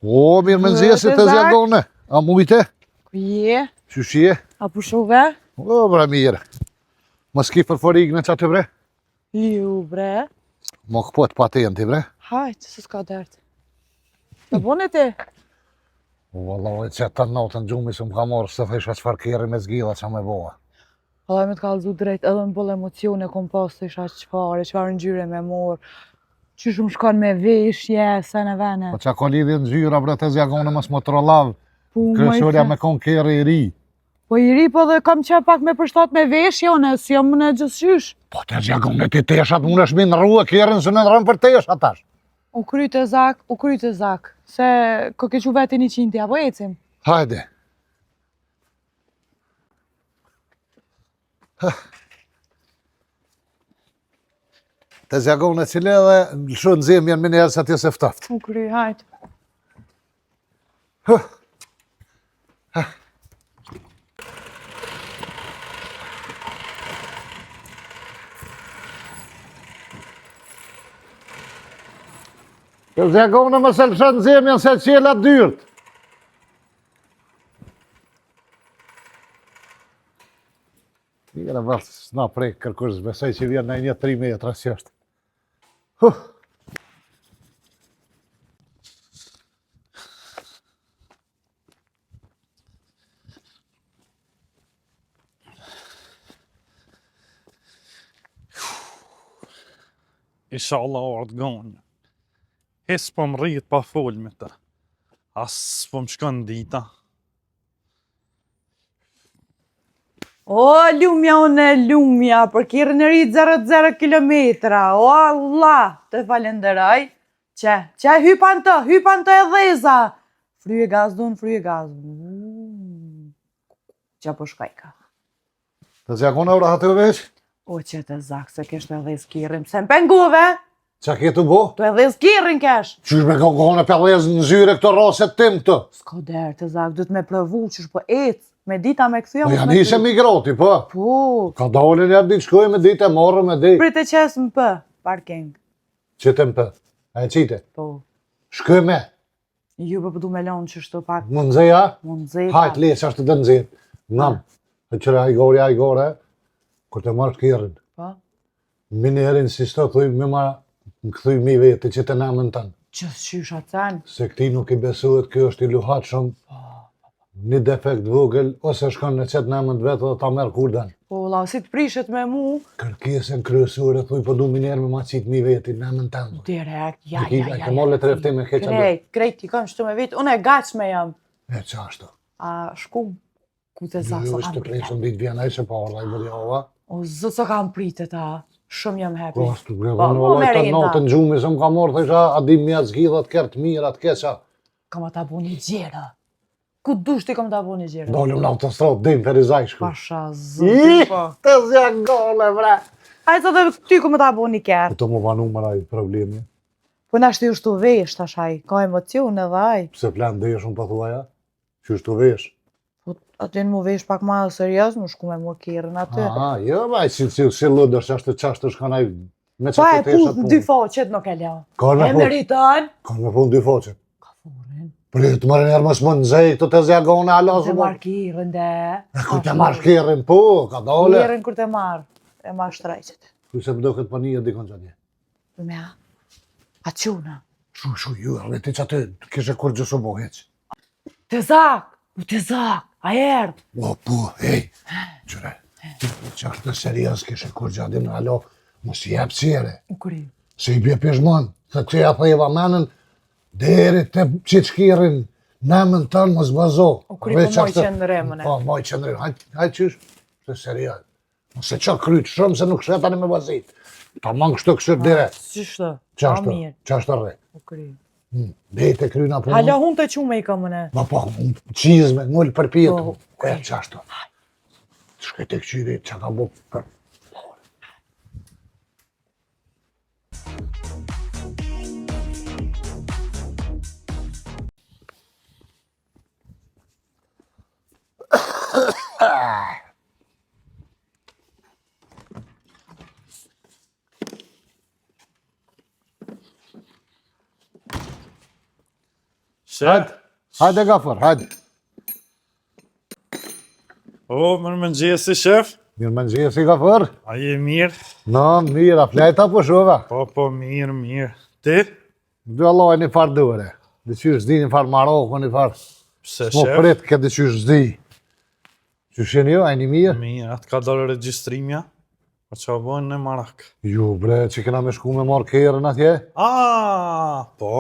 O, mirë me nëzjesit të zjagone. A mujte? Ku je? Qyshje? A pushuve? O, bre, mirë. Më s'ki për forig në qatë, bre? Ju, bre. Më këpot patenti, bre? Hajtë, se s'ka dertë. Të bone ti? O, vallaj, që të natën gjumi së më ka morë, së thësha qëfar keri me zgjila që me boha. Allaj me t'ka lëzu drejt, edhe në bëllë emocione, kom pas të isha qëfar ngjyre me morë. Qysh më shkon me veshje, se në vene. Po që ka lidhje në gjyra, bre, të zjagone mësë më të rollav. Kërëshorja me kon keri i ri. Po i ri, po dhe kam që pak me përshtat me veshje, one, si jam në gjithësysh. Po të zjagone ti teshat, unë është minë rrua kerin së në rëmë për teshat tash. U kryt e zak, se ko ke që veti 100, apo ecim? Hajde. Të zjagone cile dhe lëshu në zemë janë minë herë sa tje se ftaft. U kry, hajt. Të zjagone më se lëshu në zemë janë se qelat dyrt. Jere vërë s'na prej kërkush, besoj që vjen në 1-3 metra që është. Isha Allah orët gonë. Hes po më rrit pa fol me të. As po më shkon dita. O, lumja, për kirë në rritë 0 kilometra, o Allah, të falenderoj. Që hypan të e dheza. Fryje gaz. Që po shkaj ka. Të zjagone ura hatu veç? O, që të zakë, se kesh të edhez kirin, se më penguve. Qa ketu bo? Të edhez kirin kesh. Qysh me kohone për edhez në zyre këto raset tim të? S'ka derë të zakë, du të me provu, qysh po ecë. Me dita me këthuja Po janë ishe migrati, po. Po. Ka dalin jarë ditë shkoj me ditë e morë me ditë. Prit e qesë më për, parking. Qite më për, a e qite? Po. Shkoj me. Ju për du me lonë që shto pak. Më nëzeja? Më nëzeja. Hajt, le, që është të dënëzit. Nam, e qëre ajgore, kur të marrë shkirin. Po. Mini erin si shto thuj, me ma më këthuj mi veti që të namën tanë. Qësë qysh atësan? Se këti nuk i besuet, kjo është i luhat shumë. Një defekt vogël, ose shkon në qëtë namën të vetë dhe ta merë kurdan. Po, la, si të prishet me mu. Kërkesën kryesore, thuj, po du minerë me ma qitë mi veti, namën tanë. Direkt, ja. Ke molle të reftim e keqa dhe. Krejt, i kam shtu me vitë, unë e gachme jam. E qashtu. A shkum, ku të zakë, Jo, so është kam të prejshëm ditë vjena ishe pa orla i bërjava. O, zëtë so kam pritet, shumë jam happy. Kashtu, grevonë, olaj të natë në gjumi, se më ka morë, thësha, a di mjatë zgjidhat, kërtë mirat, keqa. Kam ata bu një gjera. Ku dush ti kam ta bu një gjera? Dollëm në autostradë, dim Ferizaj shku. Pasha zëtë, po. Të zjagole, bre. Hajtë dhe ty ku më ta bu një kërë. Të më banu më raj problemi. Po në ashtë ju shtu vesh, tash aj, ka emocion edhe aj. Pse plan dhe shumë për thuaja? Që shtu vesh? Po aty në mu vesh pak ma serios, më shku me mu kjerën aty. Aha, jo, baj, si lëdër, që ashtë qashtë është kanaj me që Pa e të teshat puth në dy faqet nuk e leo. Ka E meriton. Ka me pun dy faqet. Ka furin. Për të marrë njerë mësë më nëzej, këtë të zjagone, ala Të së më. marrë kirën dhe. Kur të marrë shkirin, po, ka dole. Kirën kur të marrë, e marrë shtrajqet. Ku se përdo këtë panija dikon që atje. Për me a? A quna? Shu, ju, rreti që aty, kishe kur gjësu bo heq. Të zak, a erdë. O, po, hej, qëre, që është të serios kishe kur gjadin, alo, mos i jep qire. U kry. Se i bje pishman, se që ja thejva menën, deri të qiçkirin, nëmën tënë mos bazo. U kry po moj qëndërimën e. Po, moj qëndërimën, hajtë qysh, se serios. Nëse që krytë shumë se nuk shetani me bazit. Ta mangë shtë këshër dire. Qështë? Qashtë rre. U kry. Dhe të kryna punë. Hala hun të qume i kamën e. Po, qizme, ngullë për pjetu. Po, Qashtë. Shkaj të këqyri, që ka bu për... Hajde, hajde gafër, hajde. O, mirëmëngjesi, shef. Mirë më nëgjesi gafër. A je mirë? Në, mirë, a flejta po shova. Po, mirë. Ti? Dhe Allah e një farë dëre. Dhe qysh zdi një farë Maroko, një farë... Pse, Mo shef? prit këtë qysh zdi. Qysh jeni jo, a një mirë? Mirë, atë ka dalë regjistrimja. Po që a bojnë në Marak. Ju bre, që kena me shku me marrë kerën atje? Po,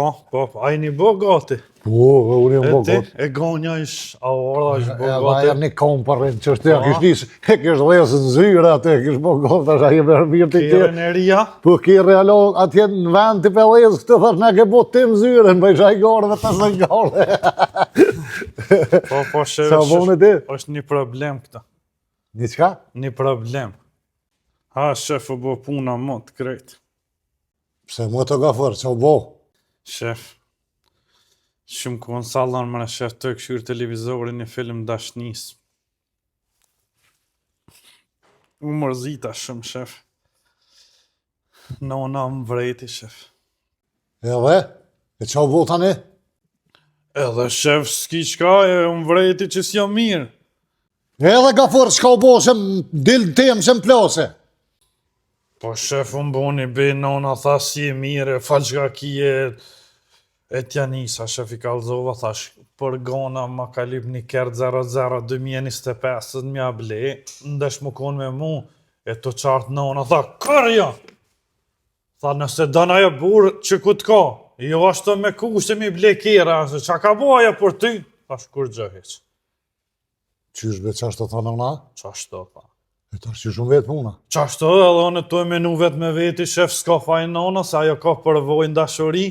a i një bo gati. Po, unë jam E bo ti, gotë. e gonja ish, a orda ish bo E aja gati. një kom për rrinë që është kish nisë, e kish dhesë në zyre atë, kish bo gotë, asha je me mirë të kje. Kjerën e ria, Po ki realo atje në vend të pëllesë, këtë thash na ke bo tim zyren, bëj shaj garë dhe të së garë. po, shef, Sa bone ti? është një problem këta. Një qka? Një problem. Ha, shef, u bo puna më të krejt. Pse mu të gafër, që u bo? Shef, shumë konsallan më në shef të këshyrë televizorin një film dashnis. U mërzita shumë, shef. Nona më vrejti, shef. Edhe? E që u bo tani? Edhe shef, s'ki qka e më vrejti që s'jo mirë. Edhe gafër, s'ka u bo, se më dilë temë, se më plase. Po shef, unë boni be, nona tha si e mire, falë qka kije e tjanisa, shef i kalzova, thash, për gona ma ka lip një kert 00 2025, mja ble, ndesh më konë me mu, e të qartë nona, tha, kërja! Tha, nëse dëna e burë që ku t'ka, jo ashtë me kushte mi ble kjera, se qa ka boja për ty? Thash, kur gjëheq, Qysh be qashtë të thënë ona? qa shto, pa. E tash që shumë vetë puna. Qashtu edhe unë të e menu vetë me veti, shef s'ka fajnë nona, se ajo ka përvojnë dashuri,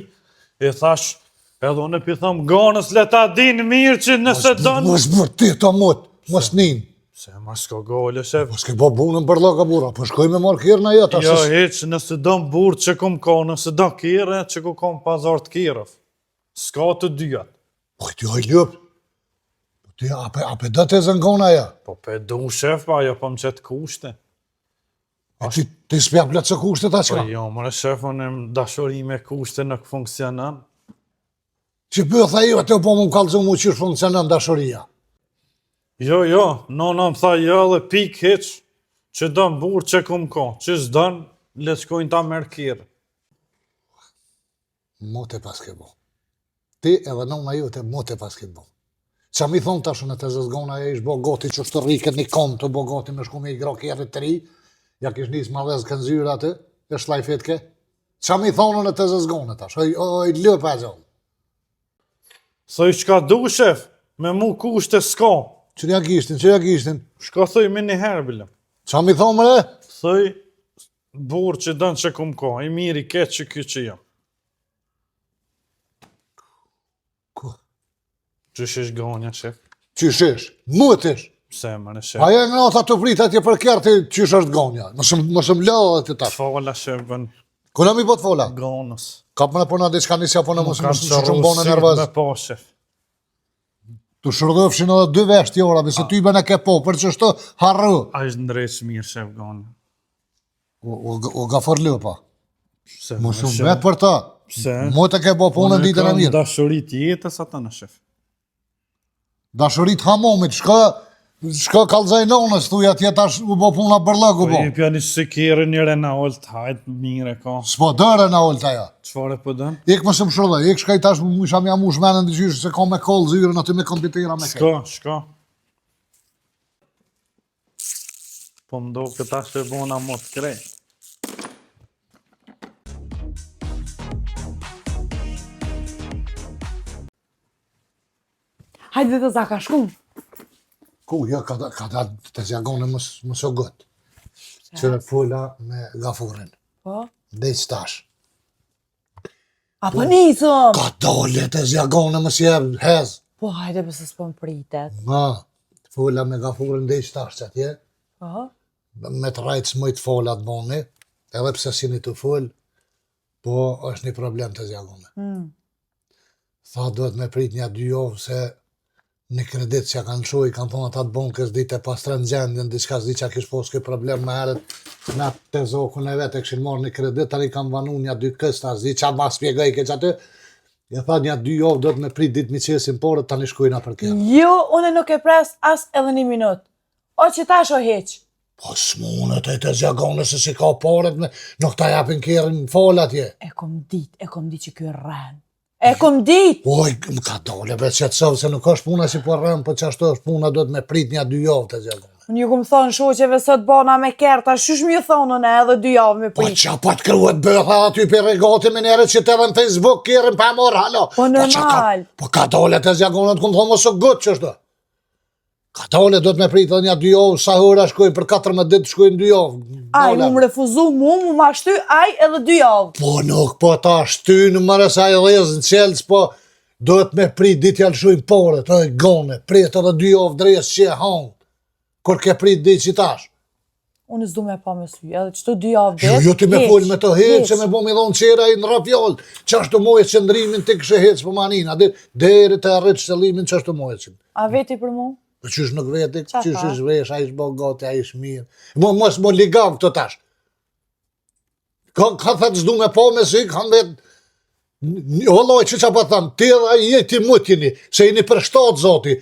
e thash, edhe unë pi thëmë, ganës le ta din mirë që nëse dënë... Mos bërë ti të mot, mos nin. Se ma s'ka gole, shef. Mos ke bo bunën për loka bura, po shkoj me marrë kjerën ajo, ta Jo, sës... heq, nëse dënë burë që kum ka, nëse dënë kire, që ku kam pazar të kirëv. S'ka të dyat. Po ti hoj ljëp. Po ti ape do të zëngona ajo. Po pe du, shef, pa ajo po më qëtë kushte. A ti s'pja plët se kushtet ta Po qka? jo, mëre shef, unë e dashuri me kushte nuk funksionan. Që pëtha jo, atë po më kalëzu mu qysh funksionon dashuria. Jo, nona më tha jo dhe pik heq, që dënë burë që kum ka, që s'dënë, le të shkojnë ta merë kirë. Mote pas ke bo. Ti edhe nona jote mote pas ke bo. Qa mi thonë tash në të zëzgona e ish bo goti që shtë rriket një kom të bo goti me shku me i gra kjerët të ri, ja kish njës ma vezë kënzyra atë, e shlajfet ke. Qa mi thonë në të zëzgona tash, oj lëp e zonë. Thoj qka du, shef, me mu kushte s'ka. Qërja kishtin? Shka thoj me një herë, bilem. Qa mi thonë mëre? Thoj, burë që dënë që kum ka, i miri ketë që ky që jam. Ku? Qysh ish gonja, shef? Qyshish? Mutish? Pse, mëre, shef? Aja nga ata të prit atje për kjerti qysh është gonja. Mësëm lëdhe të tash. Fola, shef, bën Kuna mi po të fola? gonës. Ka përna përna diçka nisja përna mësëm që që mbone Me nervëz. po, shef. Tu shërdhëfshin edhe 2 vesht jora, se ty bën e ke po, për që shto harru. A ishtë ndrejsh mirë, shef, gonja. O gafar lëpa. Pse, Më mëre, shumë shef? vetë për ta. Pse? Mu të ke bo punën ditën e Unë mirë. kam dashurit jetës ata në shef. Dashurit hamomit, shka kalzaj nonës, thuj atje tash u bo puna bërlëk u Po bo. i pja një sikirë një Renault, hajtë mire ka. S'po dërë në olta ja. Qfare po dënë? Ik më shumë shërdhe, ik shkaj tash mu isha mja mu shmenën të gjyshë se ka me kollë zyrën aty me kompitera me ke. Shka. Po mdo këta që bona mot krej. Hajde të zaka shkum. Ku, jo, ka da të zjagone më së gëtë. Qëre fulla me gafurin. Po? Dhe i stash. Apo nisëm! Ka dole të zjagone më si hez. Po hajde pëse s'po më pritet. Ma, fulla me gafurin dhe i stash që atje. Po? Me të rajtë smëjt folat boni, edhe pse si një të full, po është një problem të zjagone. Tha duhet me prit një 2 javë se një kredit që kanë shuj, kanë thonë ata të bonkës dite pas të rëngjendjen, diçka s'di që kishë posë këj problem me herët, me të zokun e vetë e këshin marrë një kredit, tani kanë vanu një 2 kësta, s'di që ma spjegaj ke që aty, Ja tha një 2 javë do të me prit ditë mi qesin porët, tani shkojna për kjo. Jo, unë nuk e pres as edhe 1 minutë. O që tash o heq. Po s'munët e të zjagone se si ka porët, nuk ta japin kjerën fol atje. E kom dit që kjo rren. E kom dit! Oj, më ka dole, be që të sovë, se nuk është puna si po rrëm, po që ashtu është puna do të me prit një 2 javë të zjagone. Unë ju kom thonë shoqeve sot bona me kerta, shush mi ju thonë në edhe 2 javë me Po prit. qa po të kryet bëtha aty për regati me njerët që të edhe në Facebook kjerën pa morë, halo. Po normal. Po ka dole të zjagone të këmë thonë mos o gutë që është. Ka dole do të me prit edhe një 2 javë, sa hëra shkojnë për 14 ditë shkojnë 2 javë. Aj, më refuzu mu ma shty, aj edhe 2 javë. Po nuk po ta shtynë mërë sa i dhezë në qelës, po do të me prit ditë janë shujnë porët, edhe gone, prit edhe 2 javë dresë që e hangë, kur ke prit ditë që tash. Unë s'du me pa me sy, edhe qëto 2 javë Jo, vetë. jo ti me full me të heqë, që me bo me dhonë qera i në rafjallë, që ashtu mojë qëndrimin të kështë heqë për manina, deri të arretë qëllimin që ashtu mojë qënë. A veti për mu? Për qysh nuk veti, Qa qysh tha? ish vesh, a ish bo gati, a ish mirë. Mos mo ligav këtë tash. Ka thëtë s'du me po me sy, kanë vetë, o loj që që po thëmë, ti edhe i ti mutjini, se i një për 7 zoti,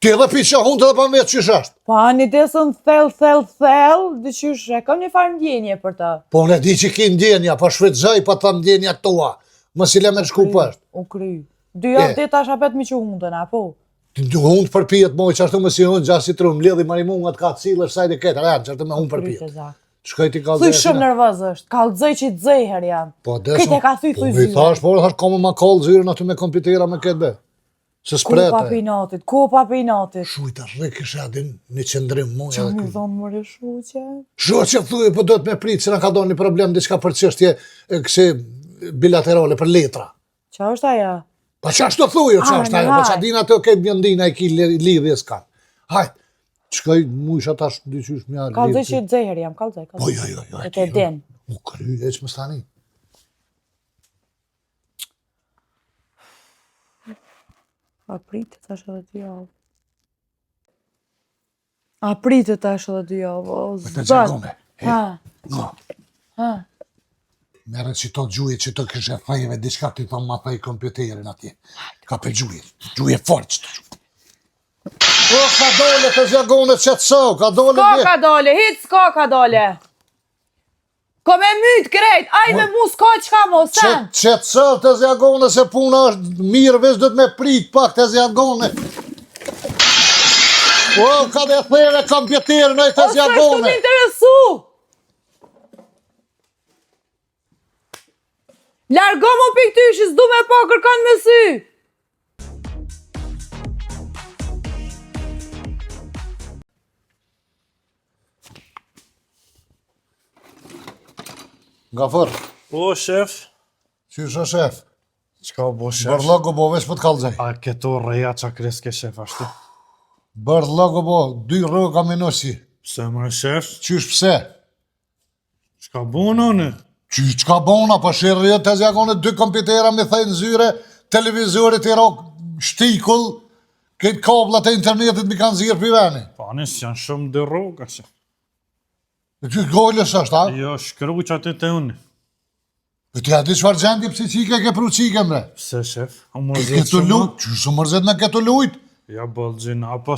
ti edhe pi që hundë edhe pa me vetë qysh ashtë. Pa një desën thell, dhe qysh e kam një farë ndjenje për ta. Po ne di që ki ndjenja, po shfridzoj pa thëmë ndjenja tua, më si le me shku pështë. U kry. 2 javë dhe tash apet mi që hundën, apo? Të hundë përpijet moj që ashtu më si hundë gjasi të rumë, ledhi marimungat ka cilë, sajde ketër, që ashtu me hundë përpijet. Shkoj ti kalzej. Thuj shumë nervoz është, kalzej që i dzej her jam. Po Këtë e ka thuj po mi zyre. thash, po thash ka më ma kallë zyrën aty me kompitera me këtë be. Se Ku pa sprete. pinatit, ku pa pinatit. Shujta rre kisha adin një qëndrim moj Qa edhe mi kjo. thonë më rëshuqe? Shoqe thuj, po do të me pritë, se na ka do një problem diçka për çështje kësi bilaterale për letra. Qa është aja? Pa qa shto thuj, qa është ajo, pa qa haj. din ato ke bjëndina e ki lidhje s'kan. Hajt, qkoj mujsha tash dyqysh mja Kalzej që i dzej her jam, kalzej. Po jo, E te den. U kry, e që më stani. A pritë tash edhe 2 javë. A pritë tash edhe 2 javë, o Të zot. gjegone. Ha, No. ha. Merë që to gjuje që to kështë e thajeve, diçka ti thonë ma thaj kompjuterin atje. Ka për gjuje fort që të gjuje. O, ka dole të zjagone që të so, ka dole S'ka ka dole, hiç s'ka ka dole. Ko me myt krejt, aj me mu s'ka qka mo, sen. Që të so të zjagone se puna është mirë, veç do të me prit pak të zjagone. O, ka dhe thejve kompjuterin oj të Ose shtu zjagone. m'interesu. Largo mu piktyshi, s'du me pa kërkan me sy. Nga fër, Po, shef. qysh o shef, Qka bo, shef? bërlogo bo, veç për të kalzej. A këto reja qa kreske, shef, ashtu? Bërlogo bo, 2 rroga minusi. Pse më shef? Qysh pse? Qka bo nëne? Qka bona, po shirë të zjagone 2 kompjutera me thejnë zyre, televizorit i rok shtikull, këtë kablat e internetit mi kanë zirë për veni. Panis janë shumë 2 rroga, shef. E ty gollës është, a? Jo, shkruqat e të unë. E ty ati qëfar gjendi psiqike ke pru qike mre? Pse, shef? A më Ke zhjetë këtu shumë? lujt, që së mërzet në këtu lujt? Ja, bëllgjin, apo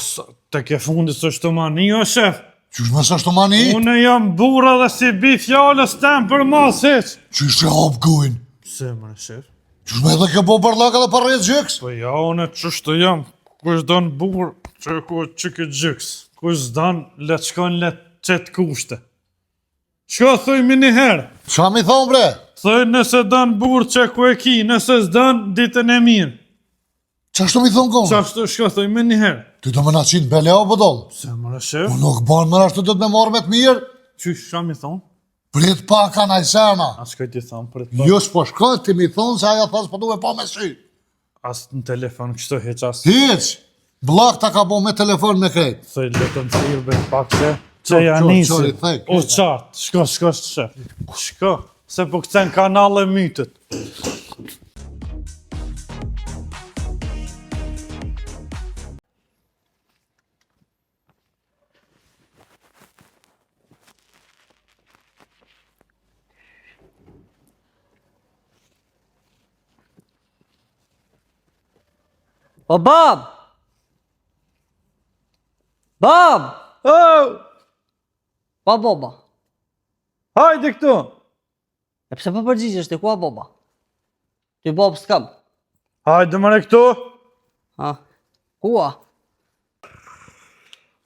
të ke fundit së shtë mani, jo, shef? Qysh me së shtë mani? Une jam burra dhe si bi fjallës tem për mas, heq. Qysh e hop gojnë? Pse, më shef? Qysh me dhe ke bo bërlaka dhe për rejtë gjyks? Po ja, une qështë jam, kush don burë, që këtë gjyks, kush dan, le qkon le qëtë kushte. Qka thujmi një herë? Qa mi thonë bre? Thuj nëse dan burë që ku e ki, nëse s'dan ditën e mirë. Qa shtu mi thonë gojnë? Qashtu shka thujmi një herë? Ty do me na qinë bele o bëdollë? Se më shef? Po nuk banë më ashtu do të me marrë me të mirë? Qysh qa mi thonë? Prit paka na i sena. A shka ti thonë për të Jo s'po shkoj ti mi thonë se aja thasë po du me pa me sy. As në telefon kështu heq as. Hiq, blak ta ka bo me telefon me krejt. Thuj le të në thirë be pak që Qo, ja qo, nisi. qori, thej, O qartë, shko shef. Shko, se po këcen kanal e mytët. O, bab! Bab! Oh, Pa boba. hajde këtu. E pse po përgjigjesh ti, ku a boba? Ty bob s'kam. Hajde mëre këtu. Ha? Ku a?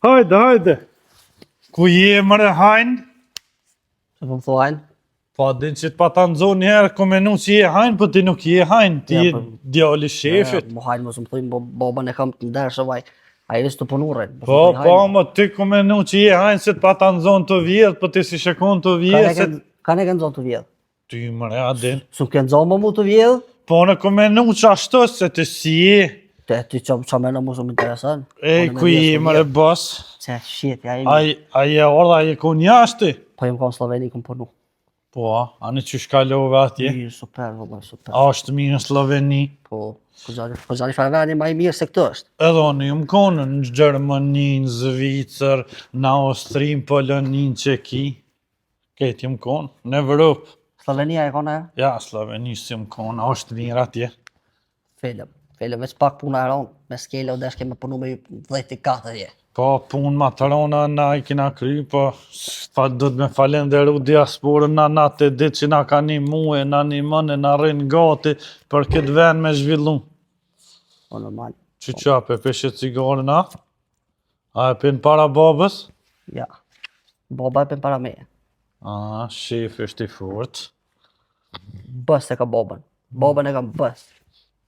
Hajde. Ku je mëre hajnë? Se po më thuajnë? Po din që t'pa ta nëzo njerë, ku menu që je hajnë, po ti nuk je hajnë, ti Ja, je po- djali shefit. Mo hajnë mos më thuj, boban e kam të ndershë vaj. A i të punurën. Po, mo ti ku menu që je hajnë, se t'pa ta nëzo në të vjetë, po ti si shekon të vjetë, se Ka ne kënë zonë të vjedhë. ty mëre adin. Su kënë zonë më mu të vjedhë? Po në ku menu që ashtu, se ti si je. Ti që me në mu shumë interesën. Ej, ku je mëre bos? Se shit, ja i A je orda, a je ku njashti? Po jem konë Sloveni, këm punu. Po, a në që shkallove atje? Mirë, super, vëllë, super. A është mirë në Sloveni? Po, po gjani farveni ma i mirë se këtë është. Edhe unë jam konë në Gjermani, në Zvicër, në Austri, në Poloni, në Çeki. Këtë jam konë, në Evropë. Slovenia e kone, Ja, Sloveni si jam konë, a është mirë atje. Felem, veç pak puna e ronë, me skele o deshke me punu me 10-4 je. Po, punë ma të rona na i kina kry, po fa do të me falenderu diasporën na të ditë që na ka një muë, na një mëne, na rrinë gati për këtë ven me zhvillu. Po normal, Që qape, peshe cigarën a? A e pin para babës? ja. Boba e pen para meje. A, shef është i fort. Bës e ka boban. Boban e kam bës.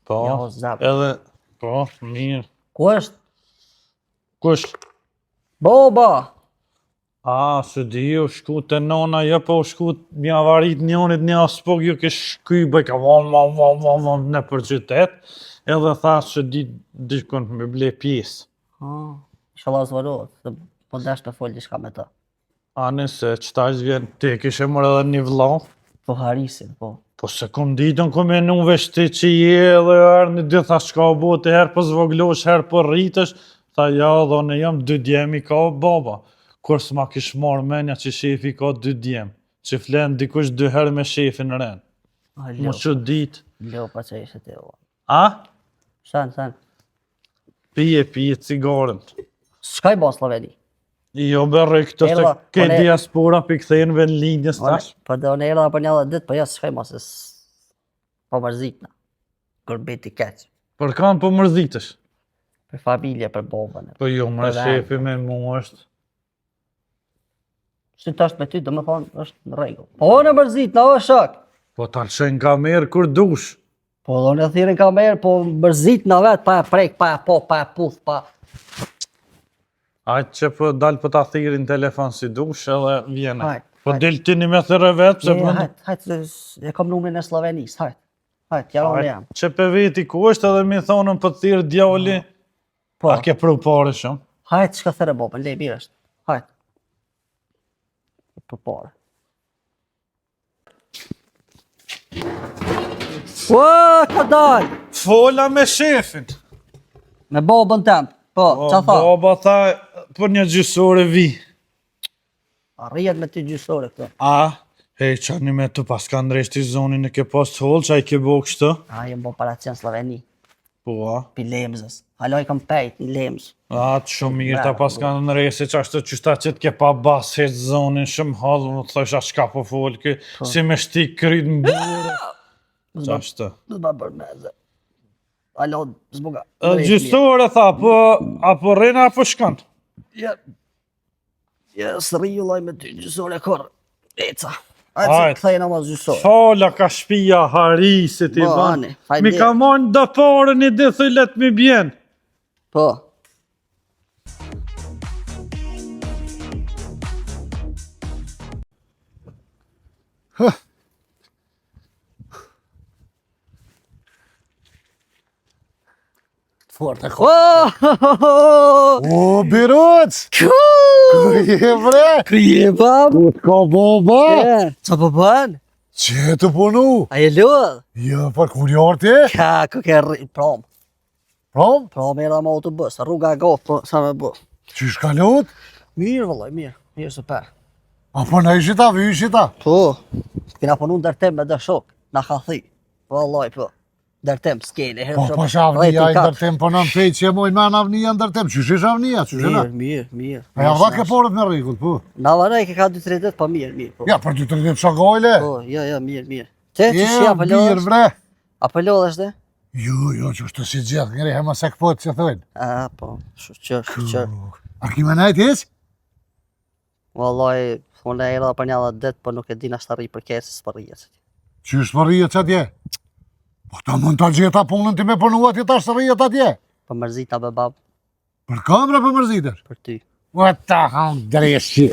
Po, Ja, o zap. edhe, po, mirë. Ku është? Kush? Boba! A, se di, u shku të nona, jo po u shku mja varit njonit një aspog, ju ke shky bëj ka vom në për qytet, edhe tha që di dikun me ble pjesë. Inshallah zvarohet, se po desh me folë diçka me ta. A nëse qëta vjen, ti kishe mërë edhe një vlau, Po harisin, po. po se kum ditën ku menu veç ti që je edhe herë një dy tha shka o bote, herë po zvoglosh, herë po rritësh, tha ja dhe në jam 2 djemi ka o baba. Kur s'ma kish marrë menja që shefi ka 2 djem, që flen dikush 2 herë me shefin rren. Mu që ditë. Leo pa që ishe ti, o. A? Sen. Pije cigaren. Shka i ba Sloveni? Jo berre këtë se Ella, ke po ne- diaspora për këthejnë ven linjës tash. Po dhe unë erdha për një dhe ditë, po jas shkaj ma se po mërzitna. Kër beti keq. Për kam po mërzitësh. Për familje, për bobën. Po jo mre Për shefi me mu është. Si të është me ty, do me thonë, është në regull. Po në mërzitna, o shok. Po ta qenë kamerë kur dush. Po dhe unë e thirin kamerë, po mërzitna vetë, pa e prek, pa e po, pa e puth, pa... Ajtë që po dalë po ta thirin telefon si dush edhe vjene. Hajt, Po hajt. del ti një me thërë vetë, pse po... Hajtë, e kam numrin e Slovenisë, hajtë, jaron e jam. Që pe veti ku është edhe mi thonën po thirë djali, Po, a ke pru pare shumë. hajtë, shka thërë bobën, lej, mirë është, hajtë. Për pare. Ua, ka dalë! Fola me shefin. Me bobën tem, po, qa tha? Baba tha për një gjysore vi. Arrijet me ty gjysore këto. A, hej, qani me të pas ka ndreshti zonin e ke pas të holë, që a i ke bo kështë? A, jem bo para qenë Sloveni, Po, a? pi Lemzës. Haloj kam pejt, një Lemz. A, të shumë mirë, ta pas ka ndreshti që ashtë të qysta që t'ke pa bas heq zonin, shumë halë, më të thësh a shka po folë, kë, si me shtik kryt në burë. Që ashtë? Në të ba bërë meze. Alo, zbuga. Gjysore tha, apo rrena apo shkan? Ja, së riju loj me ty gjysore kërë. Eca. Hajt. Hajtë, këthejna ma gjysore. Fala ka shpia harisit i Bo, ban. ani, hajde. Mi ka mon do parën i dhe thuj let mi bjen. Po. Fort e ka. Oh! O, Biruc! Ku je bre? Krije, bab? Ku t'ka boba? Qa po bën? Që të punu? A je lull? Jo, për kur jartë e? Ka, ku ke rri... Prom. Prom? Prom era me autobus. Rruga e gotë, po, sa me bu. Që shkalot? Mirë, vëllaj, mirë. Mirë, super. Apo në ishita, vyshita? Po. Kena punu ndërtim me dhe shok. Na ka thi. Po, vëllaj, po. Dërtem, s'kele. Po shavnia i ndërtim, po në fejt që e mojnë me në avnia ndërtim, qysh i shavnia, qysh e na? Mirë. A ja vake porët me rregull, po. Na varaj ke ka 2-3 ditë, po mirë. Po. Ja, për 2-3 ditë shakojle. Po, mirë. Te që shi apo Mirë, lodhesh? bre. Apo lodhesh dhe? Jo, që është të si gjithë, ngre hema se këpot që thujnë. Po, shqër. A ki me najt hiç? Wallahi, unë e erdha për një dit, po nuk e di na shtarri për kesë, s'po rrijet. Qysh për rrijet që atje? Po ta mund të gjeta punën ti me punua ti tash të rrijet atje? Po mërzita be bab, Për kamra për mërzitër? për ty. What the hell, dreshi.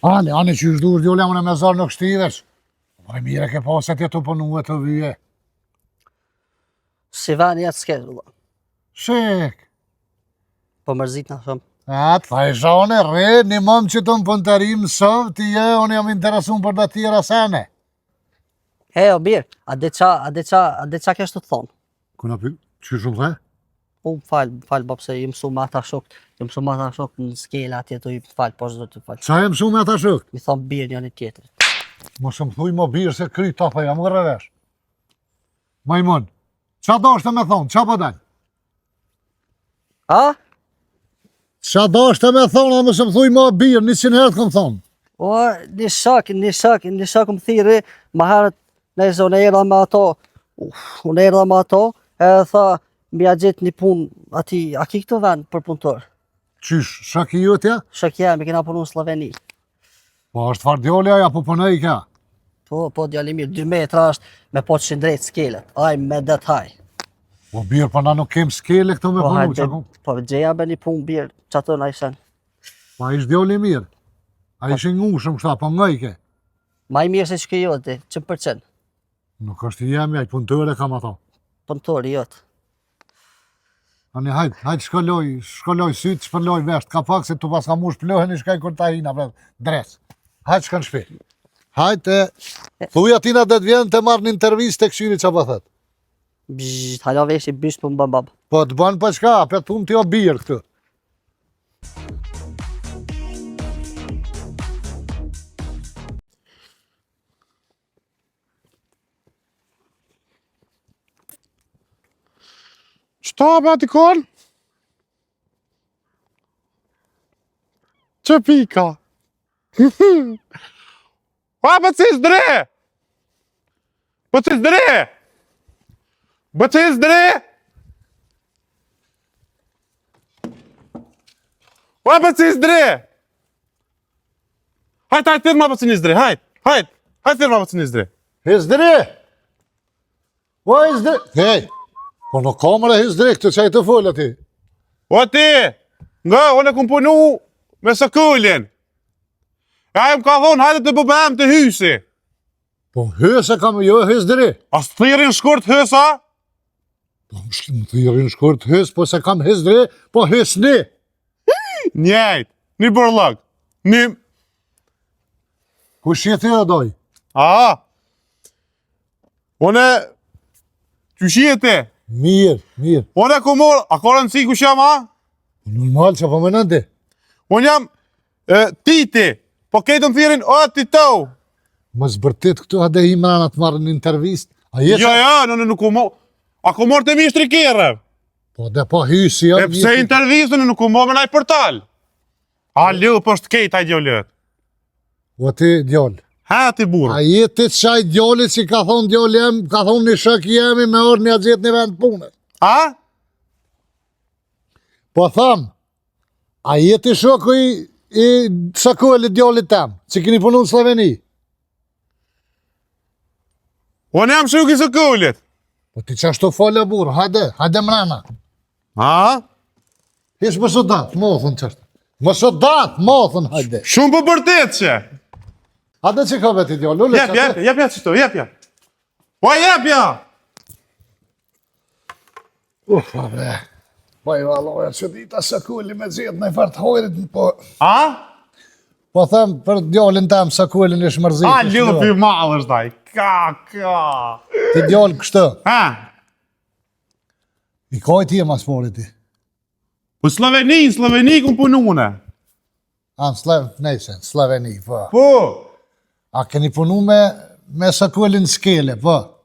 Ane që është dur djole më në me zarë në kështivesh. Vaj mire ke paset jetu punua të vyje. Si vani jetë s'ke, vëlla. Shek. Po mërzit na shumë. Atë, tha i shone, re, një mëmë që të më pëntarim sëv, ti je, unë jam interesun për dhe tjera sene. He, o birë, a de qa kështë të thonë? Kuna për, që shumë the? Falë, bab, se ju mësu me ata shok në skela atje të ju falë, po shdo të falë. Qa e mësu me ata shuk? Mi thonë birë një tjetër. Mos më thuj më birë se kry ta fa jam gërëvesh. Majmon, qa do është me thonë, qa po dalë? A? Qa do është me thonë, a mos më thuj më birë, 100 herë të këmë thonë. O, një shok më thiri, ma herët, nëjse unë erdha me ato, edhe tha, mja gjithë një punë, ati, a ki këto vend për punëtor? Qysh, shaki jutja? Shok jemi, kena punu në Sloveni. Po është farë djolja, ja po punoj ka. Po, djali mirë, 2 metra është me po që drejt skelet, aj me det haj. Po birë, po na nuk kem skele këtu me punu, që ku? Po, gjeja be një punë birë, që ato në ishen. Pa ish djoli mirë. A ish ngushëm kështa, po ngajke. Ma i mirë se që kjo jote, 100%. Nuk është i jemi, aj punëtore kam ato. Punëtori jote. Ani hajt shkolloj sytë, shpërloj vesht, ka pak se tu pas ka mush plëhen i shkaj kur ta hina, bre, dres. Hajt shkën shpi. Hajt e, thuja tina dhe të vjen të marrë një intervjist të këshyri që pa thët. Bzzt, hala vesh i bysh për më bab. Po të banë për çka, për të thumë t'jo birë këtu. Qëta be ati kon? Që pika? Pa, për që zdre! Për që zdre! Për që zdre! Pa, për që zdre! Hajt, thirma për që një zdre, hajt, thirma për që një zdre. Hizdri! O hizdri! Hej! Po në kamera hizdri, këtë qaj të folë ati. O ti, nga, unë e kum punu me së kullin. Ja, më ka thonë, hajde të bëbëm të hysi. Po hyse kam, jo hizdri. A së thirin shkurt hysa? Po më thirin shkurt hys, po se kam hizdri, po hysni. Njejt, një bërlëg, një... Ku shjeti dhe doj? Aha. Unë e... Që shjeti? Mirë. Unë e ku morë, a ka rëndësi ku jam, a? Normal që po më nëndi. Unë jam Titi, po ketë më thirin, o, Tito. Më zbërtit këtu hade i mrana të marrë një intervist. A jetë? Jo, nuk ku morë. A ku morë të mishtri kjerë? Po dhe po hysi. E pse intervistën nuk ku morë me naj portal? A lë, po është kejt a djollët. O ti djollë. Ha, ti burë. A jeti të qaj djollit që ka thonë djollë jem, ka thonë një shëk jemi me orë një gjithë një vend punët. A? Po thamë, a jeti shoku i Sakuelit djollit tem, që kini punu në Sloveni? Unë jam shuki së kullit. Po ti qashtu fole burë, hajde mrena. A? Hish më sodat, mothën qashtu. Më sodat, mothën, hajde. Shumë për bërtet që. Hajde që ka beti djollë, ulle qashtu. Jep qështu, jep. Po jep. Ufa bre. Po i valoja që dita Sakueli me gjithë në i fartë hojrit, po... A? Po them për djallin tem Sakuelin ish mërzit. A, ljupi malë është daj. Ka. Ti djallë kështë. Ha? I kaj ti e mas pori ti. Po Sloveni këm punune. A, në Sloveni, po. Po. A keni punu me Sakuelin skele, po.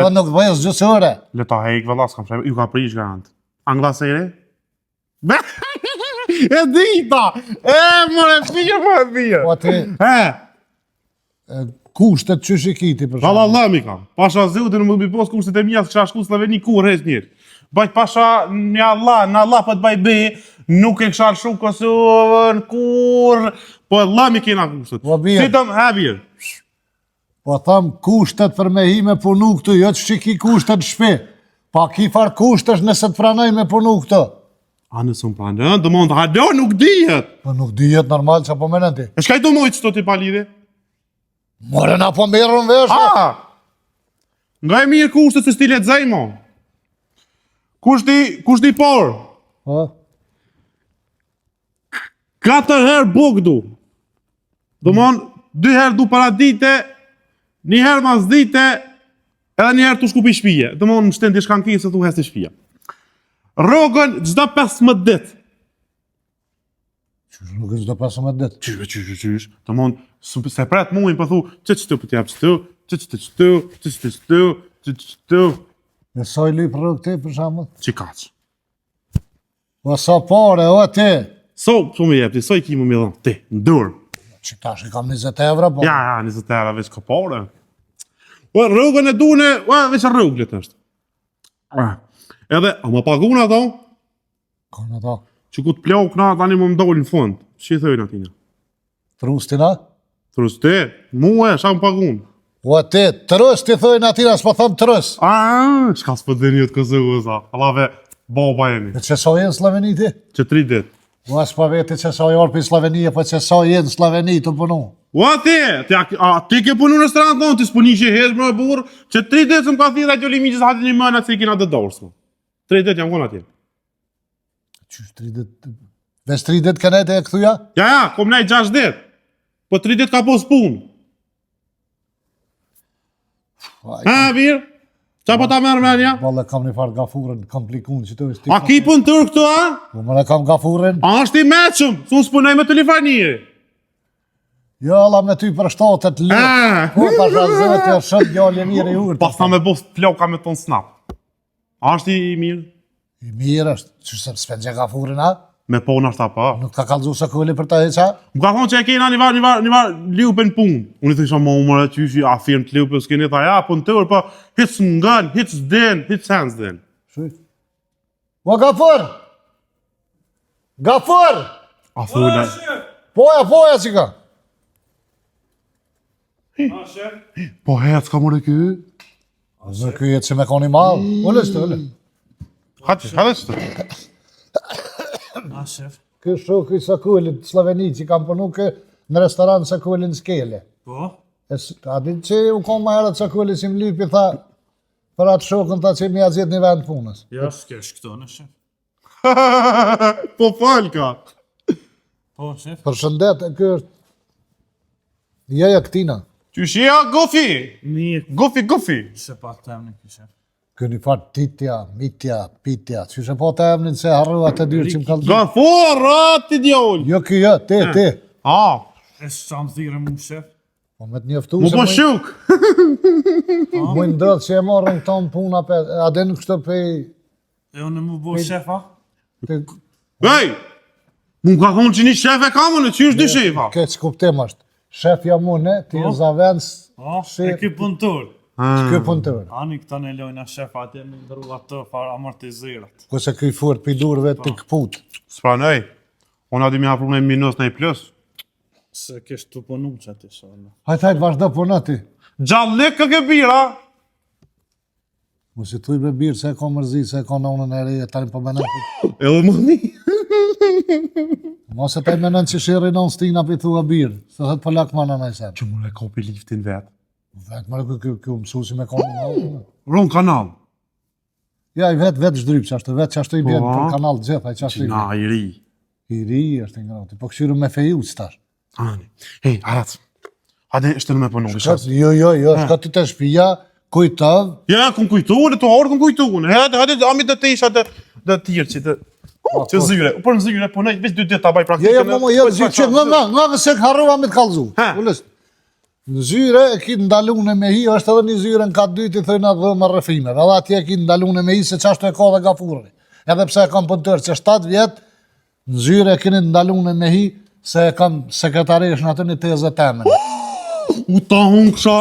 edhe nuk bëjë zgjusore. Le ta hek valla, s'kam shajmë, ju ka prish garant. Anglasere? E dita! More fije. Po ti, kushtet që shikiti për Valla Allah mi kam. Pasha zeutin më bëj pos kushtet e mia s'kisha shku Sloveni kur hes njërë. Bajt pasha në Allah për të baj be, nuk e kisha shumë Kosovën, kur, po Allah mi kena kushtet. Po bie. Si tëm, birë. Po tham kushtet për me hi me punu këtu, jo të shiki kushtet shpi. Pa ki far kushtesh nëse të pranoj me punu këtu. A nësë më pranë, do mund të halo, nuk dihet. Po nuk dihet normal që po menen ti. E shkaj të mojtë që të ti palide? More na po mberën vesh. Nga e mirë kushtet se stilet zaj, mo. Kushti por. Po, 4 herë buk du. Do mon, 2 herë du para dite, 1 herë mas dite, edhe 1 herë të shkupi shpije. Do mon, më shtenë të shkanki se tu hesti shpija. Rogën gjda 15 dit. qysh nuk është do 15 dit. Qysh. Do mon, se pret muin për thu, që për t'jap që E sa i lyp rrug ti për shembull? që kaq. Po sa pare, o ti. So më jep ti, so i ki më dhënë ti, në dur. Që tash i kam 20 euro, po. Ja, 20 euro veç ka pare. O, rrugën e dune, veç rruglet është. Edhe, a më pagun ato, Kanë ata. që ku t'plok na tani më mdolin fund. Që i thëjnë atina? Trustina? Trus ti, mua e, sa më pagun. O ti, trus ti thojnë atina, s'po thëm trus. Shka s'po dhe një të Kosovë, sa. Allave, baba jemi. E që sa jenë Sloveni ti? Që 3 dit. O s'po veti që sa jorë për Sloveni, po që sa jenë Sloveni të punu. Ua ti ke punu në strand tonë, ti s'puni që hez më burr, që 3 dit s'm ka thirrë ajo limitë sa hati një mëna se i kena të dorës. 3 dit jam kon atje. Qysh 30? Veç 30 kanë e këthuja? Ja, kom nej 6 dit. Po 3 dit ka pos punë. Birë? Qa po ta merë menja? Valla kam një farë gafurën, komplikun që të është A ki pun tërë këtu, a? Po më në kam gafurën. A është i meqëm, su s'punoj me telefonije. Jo, alla me ty për shtatet lëtë. Po, ta shazët e shëtë gjallë e mirë i urtë. Pas ta me bos floka me ton snap. A është i mirë? I mirë është, që se s'pen që gafurën, a? Me pon është ta pa. Nuk ka kalzu së kulli për ta heqa? Më ka thonë që e kena një var liupen punë. Unë i thësha ma umër e qyshi, a firmë të liupen s'keni, tha ja, po në tërë, pa hiç s'ngan, hiç s'den, hiç sen s'den. Shuj. O, gafur! Gafur! A thula, Poja që ka. A, shef? Po hec ka more ky. Zë ky jetë që me koni malë. Ullës të, ullë. Hajde të. A, shef? Ky shoku i Sakullit Sloveni që kam punu kë në restoran Sakullin Skele. Po? A di që u kom ma herët Sakulli si më lypi, tha, për atë shokën ta që mi a gjithë një vend punës. Ja, s'kesh këto në, shef. Po fal ka. Po, shef? Për shëndet, ky është... Jeja këtina. Qyshia gofi. Mirë. Gofi. Se pa të temni ky, shef. Ky një farë titja, mitja, pitja. Që shë po të emnin se harrua të dyrë që më kalë. Gafur, rat idiol. Jo ky jo, ti. Ah, E s'qa më thire mu, shef? Po me të njëftu mu se po shuk. mujnë ndërët që e morën tonë puna pe... A den kështë pej... E unë mu bo shefa? Ej, mu ka thonë që një shef e kamë në që është dy shefa. Ke që kuptim është. Shef jam une, ti e zavens... O, e ky punëtur. Ky punëtër. Ani këta në lojna shefa atje me ndërru atë farë amortizirat. Kuse ky furt për durve të këput. S'pranej, unë adi mi hapru në minus në i plus. Se kesh të punu që ati shonë. Hajtë, vazhdo puna ti. Gjallek ke bira. Mos i thuj me birë se e ka mërzi, se e ka në unën e reje, tani po menen. Edhe më mi. Mos e taj menen që shirë në stina për i thua birë. Se thët po lak mana në i sen. Që mu e kopi liftin vetë. Vetë mërë kjo mësusi me konë në. Ron kanal. Ja, i vetë shdryp që ashtë, vetë që ashtë i bjenë Po. për kanal të gjitha, që ashtë i Na bjenë. i ri. I ri është i ngrati, po këshyru me feju që tash. Ani. Hej, arat. Hade shtë në me punu. Jo, shka ty të shpija, kujtëv, Ja, kun kujtu, dhe të orë kun kujtu. Hade, amit dhe të isha dhe tjirë që të... Që zyre, për në zyre, po nejtë, veç 2 ditë ta baj praktikën. jo, zyre që nga se harrova me të kalzu. Ha. Ullës, në zyre e ki ndalune me hi, është edhe një zyre në katë dyti, thëjna dhe më rëfime. Dhe atje e ki ndalune me hi, se qashtu e ka dhe gafurri. Edhe pse e kam pëntër që 7 vjetë, në zyre e kini ndalune me hi, se e kam sekretaresh në atë një tezë temen. U ta hon kësha,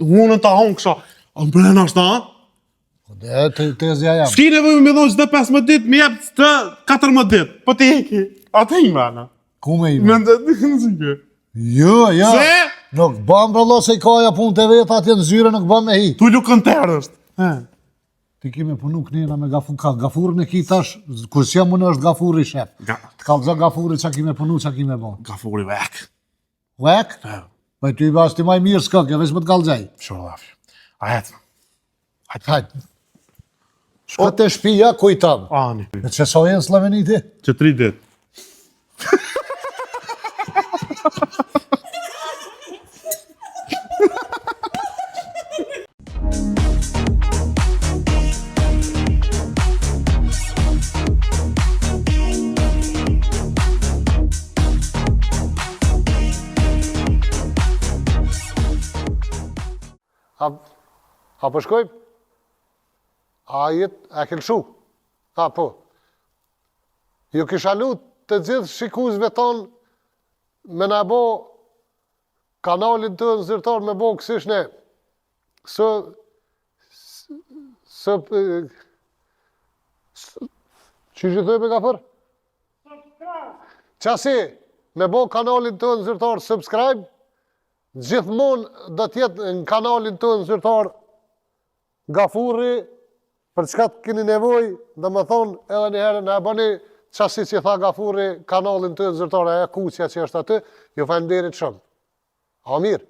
hunën ta hon kësha. A më brena është ta? Dhe tezja jam. S'ki nevojë me dhonë që dhe 15 ditë, me jep të 14 ditë. Po ti heki, atë i mrena. Ku me i Me ndë në zyre. Jo, Se? nuk bëm rëllo se i kaja pun të vetë atje në zyre nuk bëm me hi. Tu lu kënterë është. Ti kime punu kënina me gafurën e ki tash, kur s'jam unë është gafuri shef. Të kalëzë gafuri që kime punu, që kime bo. Gafuri vek. Vek? Po ty i bas ti maj mirë s'këke, veç më të kalëzaj. Shurë lafi. A jetë. Hajtë. Shka të shpija, kujtam. Ani. E që sa jenë Sloveni ti? Që 3 ditë. A po shkojmë? A jetë, e ke lëshu? A po. Jo kisha lut të gjithë shikuzve tonë me në bo kanalin të në zyrtar me bo kësish ne. Që gjithë me ka fër? Qasi, me bo kanalin të në zyrtar subscribe, gjithmonë do tjetë në kanalin të në zyrtar Gafurri, për çka të keni nevoj, dhe më thonë edhe një herë në e bëni qasi që tha Gafurri kanalin të në zyrtar e kuqja që është aty, ju falenderit shumë. A mirë.